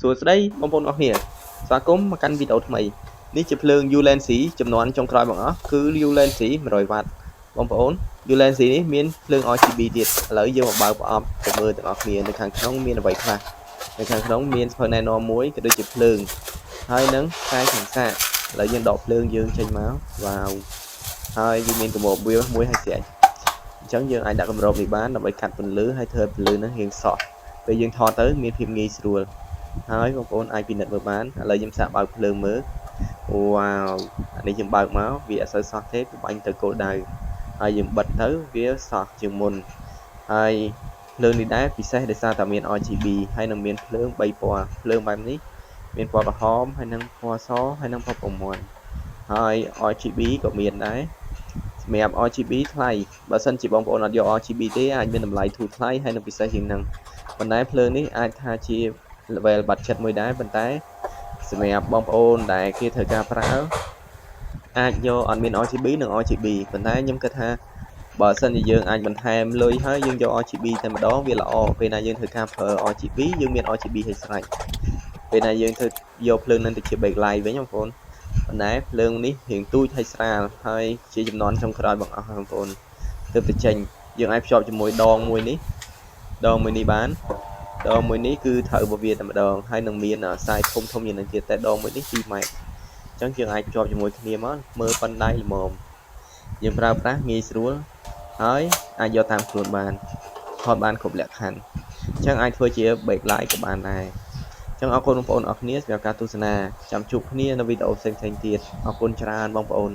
សួស្តីបងប្អូនអរគ្នាស្វាគមន៍មកកាន់វីដេអូថ្មីនេះជាភ្លើង ULENC ចំនួនចុងក្រោយបងអស់គឺ ULENC 100W បងប្អូន ULENC នេះមានភ្លើង RGB ទៀតឥឡូវយើងមកបើកប្រអប់ទៅមើលទាំងអស់គ្នានៅខាងក្នុងមានអ្វីខ្លះនៅខាងក្នុងមានស្ពើណែនាំមួយក៏ដូចជាភ្លើងហើយនឹងខ្សែសង្សាឥឡូវយើងដកភ្លើងយើងចេញមកវ៉ាវហើយវាមានកម្របវាមួយហើយស្រេចអញ្ចឹងយើងអាចដាក់កម្របនេះបានដើម្បីកាត់ពន្លឺហើយធ្វើឲ្យពន្លឺនឹងរៀងសក់ពេលយើងថតទៅមានភាពងាយស្រួលហើយបងប្អូនអាចពិនិត្យមើលបានឥឡូវខ្ញុំសាកបើកភ្លើងមើលវ៉ាវអានេះយើងបើកមកវាអត់សូវសោះទេវាបាញ់ទៅគោលដៅហើយយើងបិទទៅវាសោះជាងមុនហើយភ្លើងនេះដែរពិសេសដោយសារតែមាន RGB ហើយនឹងមានភ្លើង3ពណ៌ភ្លើងបែបនេះមានពណ៌ក្រហមហើយនឹងពណ៌សហើយនឹងពណ៌ពណ៌ហើយ RGB ក៏មានដែរសម្រាប់ RGB ថ្លៃបើសិនជាបងប្អូនអត់យក RGB ទេអាចមានតម្លៃធូរថ្លៃហើយនឹងពិសេសជាងហ្នឹងប៉ុន្តែភ្លើងនេះអាចថាជា level budget មួយដែរប៉ុន្តែសម្រាប់បងប្អូនដែលគេត្រូវការប្រើអាចយកអត់មាន RGB និង RGB ប៉ុន្តែខ្ញុំគិតថាបើសិនជាយើងអាចបន្ថែមលុយហើយយើងយក RGB តែម្ដងវាល្អពេលណាយើងធ្វើការប្រើ RGB យើងមាន RGB ឲ្យស្រេចពេលណាយើងធ្វើយកភ្លើងនឹងទៅជា backlight វិញបងប្អូនប៉ុន្តែភ្លើងនេះរៀងទូចហើយស្រាលហើយជាចំនួនចុងក្រោយបងប្អូនទើបតែចេញយើងអាចភ្ជាប់ជាមួយដងមួយនេះបានដងមួយនេះគឺត្រូវរបស់វាតែម្ដងហើយនឹងមានខ្សែធំយ៉ាងនេះទៀតតែដងមួយនេះ2ម៉ែត្រអញ្ចឹងយើងអាចភ្ជាប់ជាមួយគ្នាមកមើលប៉ុណ្ណៃល្មមយើងប្រើប្រាស់ងាយស្រួលហើយអាចយកតាមខ្លួនបានថតបានគ្រប់លក្ខខណ្ឌអញ្ចឹងអាចធ្វើជា backlight ក៏បានដែរអញ្ចឹងអរគុណបងប្អូនអរគ្នាសម្រាប់ការទស្សនាចាំជួបគ្នានៅវីដេអូផ្សេងៗទៀតអរគុណច្រើនបងប្អូន